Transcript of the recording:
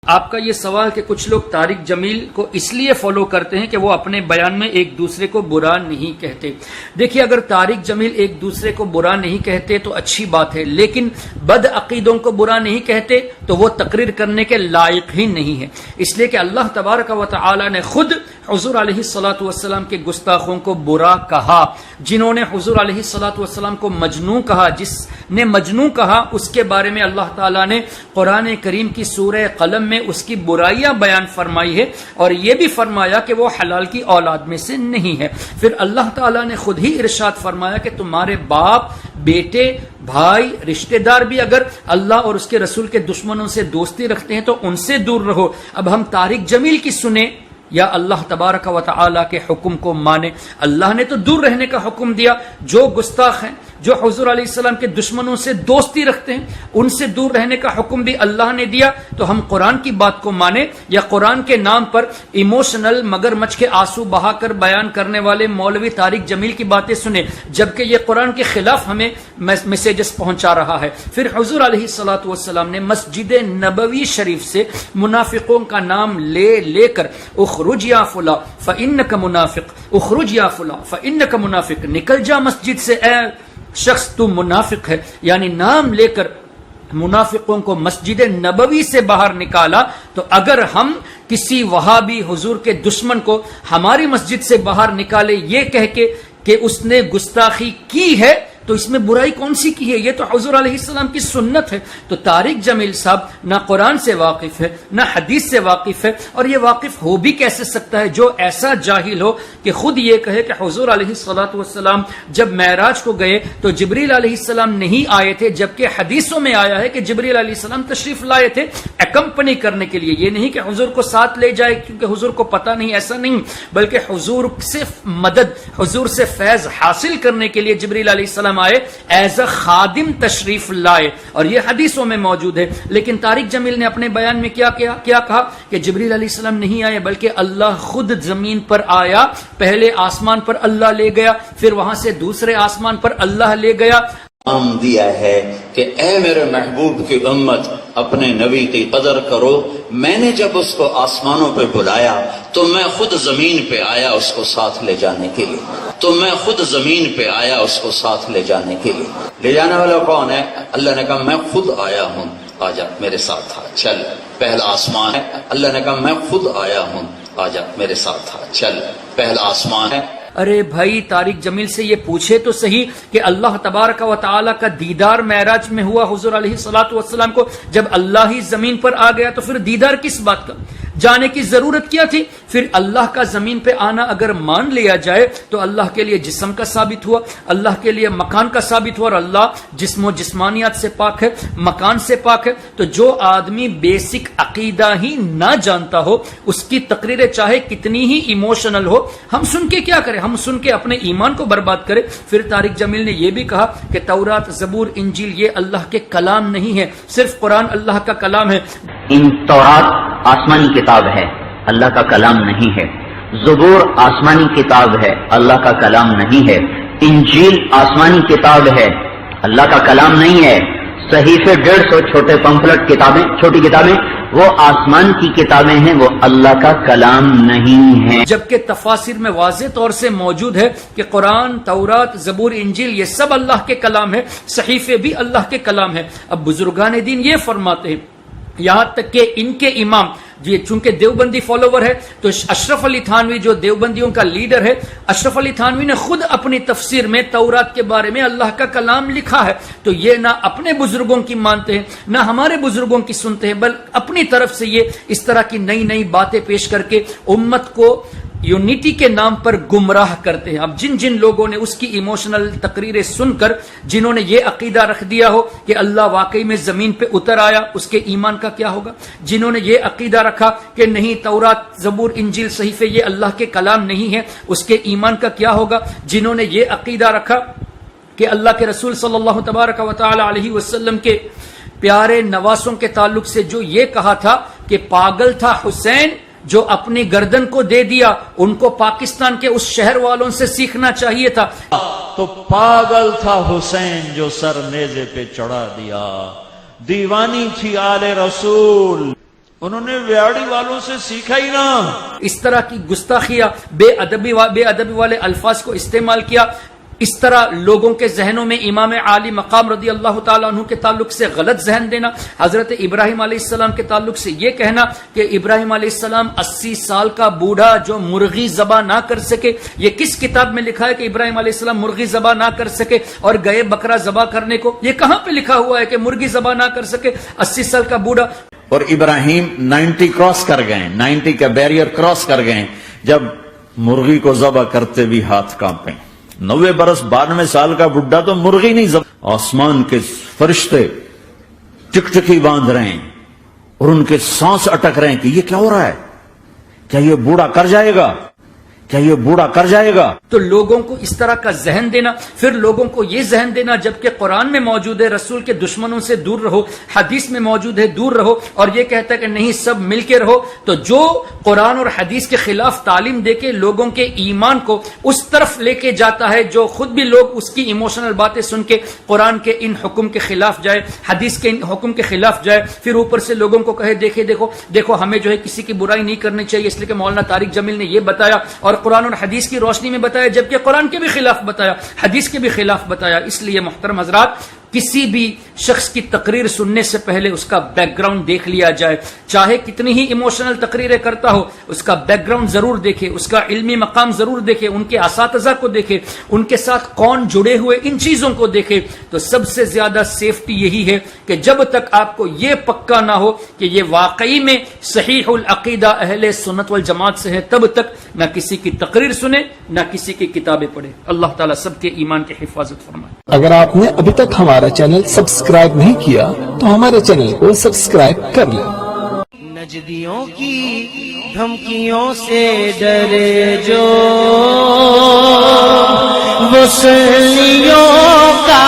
آپ کا یہ سوال کہ کچھ لوگ طارق جمیل کو اس لیے فالو کرتے ہیں کہ وہ اپنے بیان میں ایک دوسرے کو برا نہیں کہتے. دیکھیے اگر طارق جمیل ایک دوسرے کو برا نہیں کہتے تو اچھی بات ہے، لیکن بد عقیدوں کو برا نہیں کہتے تو وہ تقریر کرنے کے لائق ہی نہیں ہے، اس لیے کہ اللہ تبارک و تعالی نے خود حضور علیہ الصلوۃ والسلام کے گستاخوں کو برا کہا. جنہوں نے حضور علیہ الصلوۃ والسلام کو مجنون کہا، جس نے مجنون کہا اس کے بارے میں اللہ تعالیٰ نے قرآن کریم کی سورہ قلم میں اس کی برائیاں بیان فرمائی ہے، اور یہ بھی فرمایا کہ وہ حلال کی اولاد میں سے نہیں ہے. پھر اللہ تعالیٰ نے خود ہی ارشاد فرمایا کہ تمہارے باپ، بیٹے، بھائی، رشتہ دار بھی اگر اللہ اور اس کے رسول کے دشمنوں سے دوستی رکھتے ہیں تو ان سے دور رہو. اب ہم طارق جمیل کی سنیں یا اللہ تبارک و تعالی کے حکم کو مانے؟ اللہ نے تو دور رہنے کا حکم دیا. جو گستاخ ہیں، جو حضور علیہ السلام کے دشمنوں سے دوستی رکھتے ہیں، ان سے دور رہنے کا حکم بھی اللہ نے دیا. تو ہم قرآن کی بات کو مانیں یا قرآن کے نام پر ایموشنل مگر مچھ کے آنسو بہا کر بیان کرنے والے مولوی طارق جمیل کی باتیں سنیں، جبکہ یہ قرآن کے خلاف ہمیں میسیجز پہنچا رہا ہے. پھر حضور علیہ الصلوۃ والسلام نے مسجد نبوی شریف سے منافقوں کا نام لے کر اخرج یا فلاں فإنک منافق، اخرج یا فلاں فإنک منافق، نکل جا مسجد سے اے شخص تو منافق ہے، یعنی نام لے کر منافقوں کو مسجد نبوی سے باہر نکالا. تو اگر ہم کسی وہابی حضور کے دشمن کو ہماری مسجد سے باہر نکالے یہ کہہ کے کہ اس نے گستاخی کی ہے، تو اس میں برائی کون سی کی ہے؟ یہ تو حضور علیہ السلام کی سنت ہے. تو طارق جمیل صاحب نہ قرآن سے واقف ہے نہ حدیث سے واقف ہے، اور یہ واقف ہو بھی کیسے سکتا ہے جو ایسا جاہل ہو کہ خود یہ کہے کہ حضور علیہ الصلوۃ والسلام جب معراج کو گئے تو جبریل علیہ السلام نہیں آئے تھے، جبکہ حدیثوں میں آیا ہے کہ جبریل علیہ السلام تشریف لائے تھے اکمپنی کرنے کے لیے. یہ نہیں کہ حضور کو ساتھ لے جائے کیونکہ حضور کو پتہ نہیں، ایسا نہیں، بلکہ حضور سے مدد، حضور سے فیض حاصل کرنے کے لیے جبریل علیہ السلام آئے، ایز اے خادم تشریف لائے، اور یہ حدیثوں میں موجود ہے. لیکن طارق جمیل نے اپنے بیان میں کیا کہا کہ جبریل علیہ السلام نہیں آئے بلکہ اللہ خود زمین پر آیا. پہلے آسمان پر اللہ لے گیا، پھر وہاں سے دوسرے آسمان پر اللہ لے گیا. نام دیا ہے کہ اے میرے محبوب کی امت اپنے نبی کی قدر کرو. میں نے جب اس کو آسمانوں پہ بلایا تو میں خود زمین پہ آیا اس کو ساتھ لے جانے کے لیے، تو میں خود زمین پہ آیا اس کو ساتھ لے جانے کے لیے. لے جانے والا کون ہے؟ اللہ نے کہا میں خود آیا ہوں، آ جا میرے ساتھ آ، چل. پہلا آسمان ہے، اللہ نے کہا میں خود آیا ہوں، آ جا میرے ساتھ آ، چل. پہلا آسمان ہے. ارے بھائی طارق جمیل سے یہ پوچھے تو صحیح کہ اللہ تبارک و تعالی کا دیدار معراج میں ہوا حضور علیہ الصلوۃ والسلام کو، جب اللہ ہی زمین پر آ گیا تو پھر دیدار کس بات کا؟ جانے کی ضرورت کیا تھی؟ پھر اللہ کا زمین پہ آنا اگر مان لیا جائے تو اللہ کے لیے جسم کا ثابت ہوا، اللہ کے لیے مکان کا ثابت ہوا، اور اللہ جسم و جسمانیات سے پاک ہے، مکان سے پاک ہے. تو جو آدمی بیسک عقیدہ ہی نہ جانتا ہو اس کی تقریریں چاہے کتنی ہی ایموشنل ہو، ہم سن کے کیا کریں؟ ہم سن کے اپنے ایمان کو برباد کریں. پھر طارق جمیل نے یہ بھی کہا کہ تورات، زبور، انجیل یہ اللہ کے کلام نہیں ہے، صرف قرآن اللہ کا کلام ہے. ان تورات آسمانی کتاب ہے، اللہ کا کلام نہیں ہے. زبور آسمانی کتاب ہے، اللہ کا کلام نہیں ہے. انجیل آسمانی کتاب ہے، اللہ کا کلام نہیں ہے. صحیفے 150 چھوٹے پمفلٹ کتابیں، چھوٹی کتابیں، وہ آسمان کی کتابیں ہیں، وہ اللہ کا کلام نہیں ہے. جبکہ تفاسیر میں واضح طور سے موجود ہے کہ قرآن، تورات، زبور، انجیل یہ سب اللہ کے کلام ہے، صحیفے بھی اللہ کے کلام ہے. اب بزرگان دین یہ فرماتے ہیں، یہاں تک کہ ان کے امام یہ چونکہ دیوبندی فالوور ہے تو اشرف علی تھانوی جو دیوبندیوں کا لیڈر ہے، اشرف علی تھانوی نے خود اپنی تفسیر میں تورات کے بارے میں اللہ کا کلام لکھا ہے. تو یہ نہ اپنے بزرگوں کی مانتے ہیں نہ ہمارے بزرگوں کی سنتے ہیں، بلکہ اپنی طرف سے یہ اس طرح کی نئی باتیں پیش کر کے امت کو یونٹی کے نام پر گمراہ کرتے ہیں. اب جن لوگوں نے اس کی ایموشنل تقریریں سن کر جنہوں نے یہ عقیدہ رکھ دیا ہو کہ اللہ واقعی میں زمین پہ اتر آیا، اس کے ایمان کا کیا ہوگا؟ جنہوں نے یہ عقیدہ رکھا کہ نہیں تورات، زبور، انجیل، صحیفے یہ اللہ کے کلام نہیں ہے، اس کے ایمان کا کیا ہوگا؟ جنہوں نے یہ عقیدہ رکھا کہ اللہ کے رسول صلی اللہ تبارک و تعالی علیہ وسلم کے پیارے نواسوں کے تعلق سے جو یہ کہا تھا کہ پاگل تھا حسین جو اپنی گردن کو دے دیا، ان کو پاکستان کے اس شہر والوں سے سیکھنا چاہیے تھا. تو پاگل تھا حسین جو سر نیزے پہ چڑھا دیا. دیوانی تھی آل رسول انہوں نے ویاڑی والوں سے سیکھا ہی نہ. اس طرح کی گستاخیاں، بے ادبی والے الفاظ کو استعمال کیا. اس طرح لوگوں کے ذہنوں میں امام عالی مقام رضی اللہ تعالیٰ عنہ کے تعلق سے غلط ذہن دینا. حضرت ابراہیم علیہ السلام کے تعلق سے یہ کہنا کہ ابراہیم علیہ السلام 80 سال کا بوڑھا جو مرغی ذبح نہ کر سکے. یہ کس کتاب میں لکھا ہے کہ ابراہیم علیہ السلام مرغی ذبح نہ کر سکے اور گئے بکرا ذبح کرنے کو؟ یہ کہاں پہ لکھا ہوا ہے کہ مرغی ذبح نہ کر سکے 80 سال کا بوڑھا؟ اور ابراہیم 90 کراس کر گئے، 90 کا بیریئر کراس کر گئے، جب مرغی کو ذبح کرتے بھی ہاتھ کانپے. 90 برس 92 سال کا بڈھا تو مرغی نہیں ذبح. آسمان کے فرشتے ٹکٹکی باندھ رہے ہیں اور ان کے سانس اٹک رہے ہیں کہ یہ کیا ہو رہا ہے، کیا یہ بوڑھا کر جائے گا، کیا یہ بوڑھا کر جائے گا؟ تو لوگوں کو اس طرح کا ذہن دینا، پھر لوگوں کو یہ ذہن دینا جبکہ قرآن میں موجود ہے رسول کے دشمنوں سے دور رہو، حدیث میں موجود ہے دور رہو، اور یہ کہتا ہے کہ نہیں سب مل کے رہو. تو جو قرآن اور حدیث کے خلاف تعلیم دے کے لوگوں کے ایمان کو اس طرف لے کے جاتا ہے، جو خود بھی لوگ اس کی ایموشنل باتیں سن کے قرآن کے ان حکم کے خلاف جائے، حدیث کے ان حکم کے خلاف جائے، پھر اوپر سے لوگوں کو کہے دیکھو ہمیں جو ہے کسی کی برائی نہیں کرنی چاہیے اس لیے کہ مولانا طارق جمیل نے یہ بتایا اور قرآن اور حدیث کی روشنی میں بتایا، جبکہ قرآن کے بھی خلاف بتایا، حدیث کے بھی خلاف بتایا. اس لیے محترم حضرات، کسی بھی شخص کی تقریر سننے سے پہلے اس کا بیک گراؤنڈ دیکھ لیا جائے. چاہے کتنی ہی ایموشنل تقریریں کرتا ہو، اس کا بیک گراؤنڈ ضرور دیکھے، اس کا علمی مقام ضرور دیکھے، ان کے اساتذہ کو دیکھے، ان کے ساتھ کون جڑے ہوئے، ان چیزوں کو دیکھے. تو سب سے زیادہ سیفٹی یہی ہے کہ جب تک آپ کو یہ پکا نہ ہو کہ یہ واقعی میں صحیح العقیدہ اہل سنت والجماعت سے ہے، تب تک نہ کسی کی تقریر سنے نہ کسی کی کتابیں پڑھے. اللہ تعالیٰ سب کے ایمان کی حفاظت فرمائے. اگر آپ نے ابھی تک ہمارا چینل سبسکرائب نہیں کیا تو ہمارے چینل کو سبسکرائب کر لیں. نجدیوں کی دھمکیوں سے ڈرے جو وہ سنیوں کا